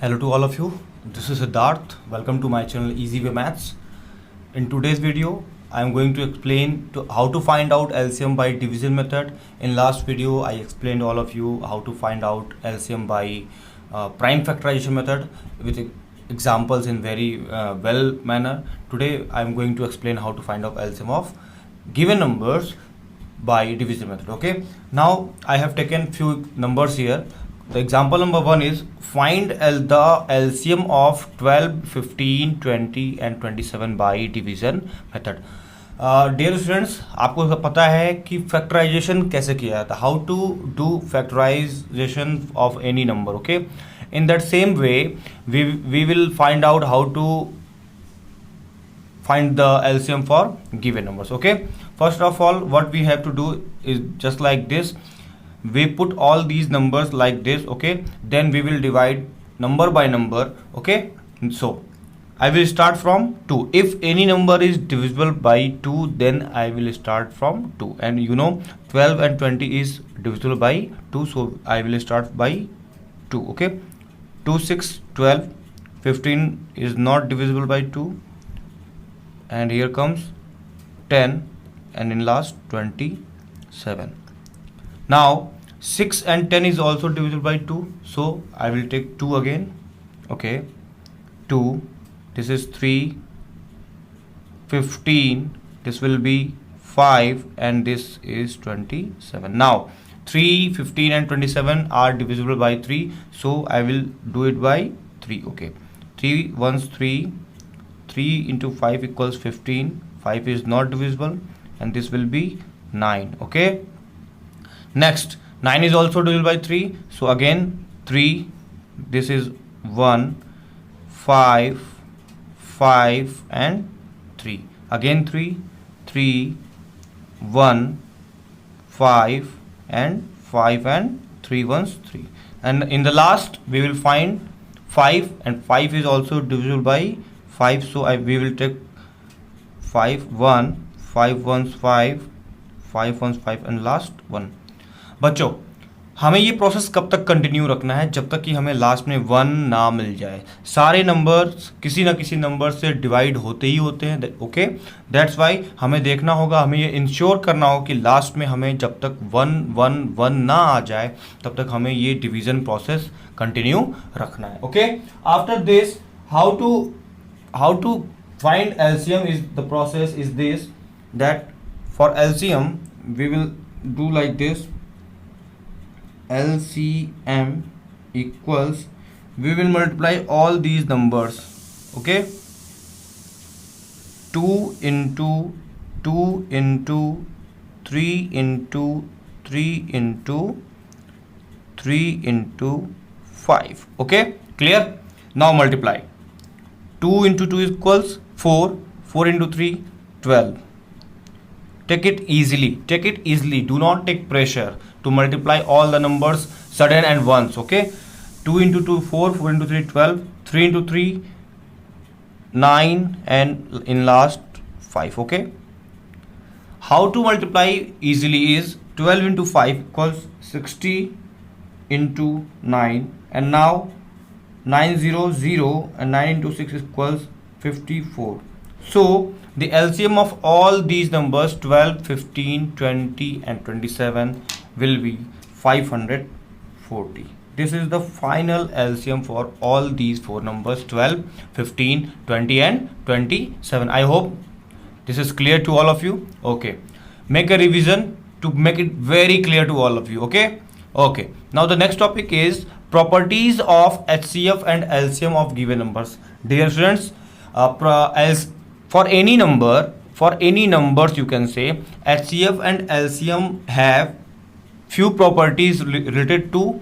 Hello to all of you. This is Siddharth. Welcome to my channel Easy Way Maths. In today's video, I am going to explain how to find out LCM by division method. In last video, I explained all of you how to find out LCM by prime factorization method with examples in very well manner. Today, I am going to explain how to find out LCM of given numbers by division method. Okay. Now I have taken few numbers here. The example number 1 is find the LCM of 12, 15, 20 and 27 by division method. Dear students, आपको पता है कि factorization कैसे किया जाता है, how to do factorization of any number. Okay, in that same way we will find out how to find the LCM for given numbers. Okay, first of all what we have to do is just like this. We put all these numbers like this. Okay, then we will divide number by number. Okay, so I will start from 2. If any number is divisible by 2, then I will start from 2. And you know 12 and 20 is divisible by 2, so I will start by 2. Okay, 2, 6, 12, 15 is not divisible by 2. And here comes 10 and in last 27. Now 6 and 10 is also divisible by 2, so I will take 2 again. Okay, 2, this is 3, 15, this will be 5 and this is 27. Now 3, 15 and 27 are divisible by 3, so I will do it by 3. Okay, 3 ones 3, 3 into 5 equals 15, 5 is not divisible and this will be 9. Okay, next 9 is also divisible by 3, so again 3, this is 1, 5, 5 and 3, again 3, 3, 1, 5 and 5 and 3 ones 3, and in the last we will find 5 and 5 is also divisible by 5, so we will take 5, 1, 5 ones 5, 5 ones 5 and last 1. बच्चों हमें ये process कब तक continue रखना है, जब तक कि हमें लास्ट में 1 ना मिल जाए. सारे नंबर्स किसी ना किसी नंबर से डिवाइड होते ही होते हैं. ओके, दैट्स वाई हमें देखना होगा, हमें ये इंश्योर करना होगा कि लास्ट में हमें जब तक 1 1 1 ना आ जाए तब तक हमें ये डिवीजन प्रोसेस कंटिन्यू रखना है. Okay, after this how to find LCM is the process is this, that for LCM we will do like this. LCM equals, we will multiply all these numbers. Okay, 2 into 2 into 3 into 3 into 3 into 5. Okay, clear? Now multiply. 2 into 2 equals 4, 4 into 3 12. Take it easily, do not take pressure to multiply all the numbers sudden and once. Okay, 2 into 2 4, 4 into 3 12, 3 into 3 9 and in last 5. Okay, how to multiply easily is 12 into 5 equals 60 into 9, and now 9 0 0 and 9 into 6 equals 54. So the LCM of all these numbers 12, 15, 20 and 27 will be 540. This is the final LCM for all these four numbers 12, 15, 20 and 27. I hope this is clear to all of you. Okay, make a revision to make it very clear to all of you. Okay, now the next topic is properties of HCF and LCM of given numbers. Dear students, for any numbers you can say HCF and LCM have few properties related to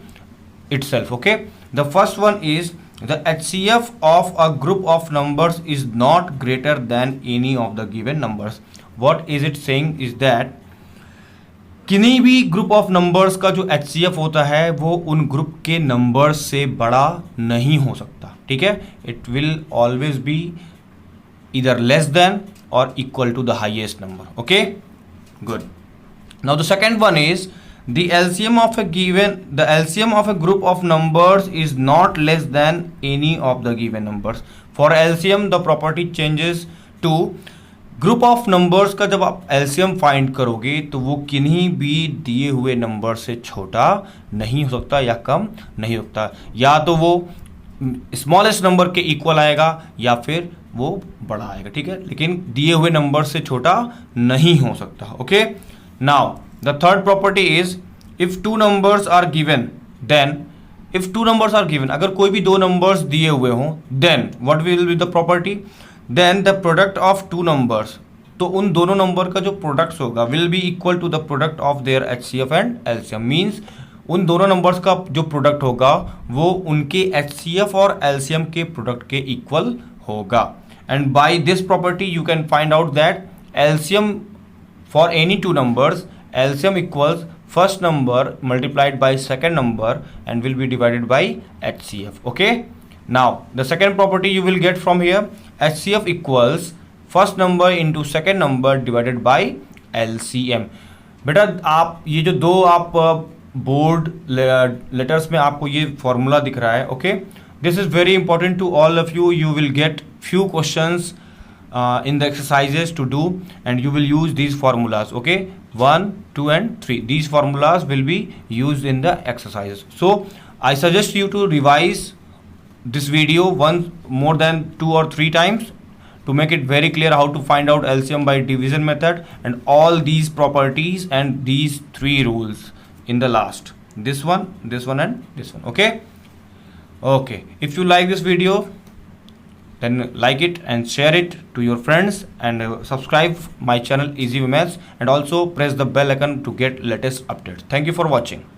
itself. Okay, the first one is the HCF of a group of numbers is not greater than any of the given numbers. What is it saying is that किन्हीं भी group of numbers का जो HCF होता है वो उन group के numbers से बड़ा नहीं हो सकता. ठीक है, it will always be either less than or equal to the highest number. Okay, good. Now the second one is The LCM of a group of numbers is not less than any of the given numbers. For LCM the property changes to group of numbers का जब आप LCM find करोगे तो वो किन्हीं भी दिए हुए नंबर से छोटा नहीं हो सकता या कम नहीं हो सकता, या तो वो स्मॉलेस्ट नंबर के इक्वल आएगा या फिर वो बड़ा आएगा, ठीक है, लेकिन दिए हुए नंबर से छोटा नहीं हो सकता. Okay, now the third property is if two numbers are given then अगर कोई भी दो नंबर्स दिए हुए हों then what will be the property, then the product of two numbers, तो उन दोनों नंबर का जो प्रोडक्ट होगा will be equal to the product of their HCF and LCM. Means उन दोनों नंबर्स का जो प्रोडक्ट होगा वो उनके एचसीएफ और एलसीएम के प्रोडक्ट के इक्वल होगा. And by this property you can find out that LCM for any two numbers, LCM equals first number multiplied by second number and will be divided by HCF. Okay, now the second property you will get from here, HCF equals first number into second number divided by LCM. बेटा आप ये जो दो आप board letters में आपको ये formula दिख रहा है, okay, this is very important to all of you. You will get few questions in the exercises to do and you will use these formulas. Okay, 1, 2 and 3, these formulas will be used in the exercises. So I suggest you to revise this video once more than 2 or 3 times to make it very clear how to find out LCM by division method and all these properties and these 3 rules in the last, this one and this one. Okay, if you like this video then like it and share it to your friends and subscribe my channel Easy Maths and also press the bell icon to get latest updates. Thank you for watching.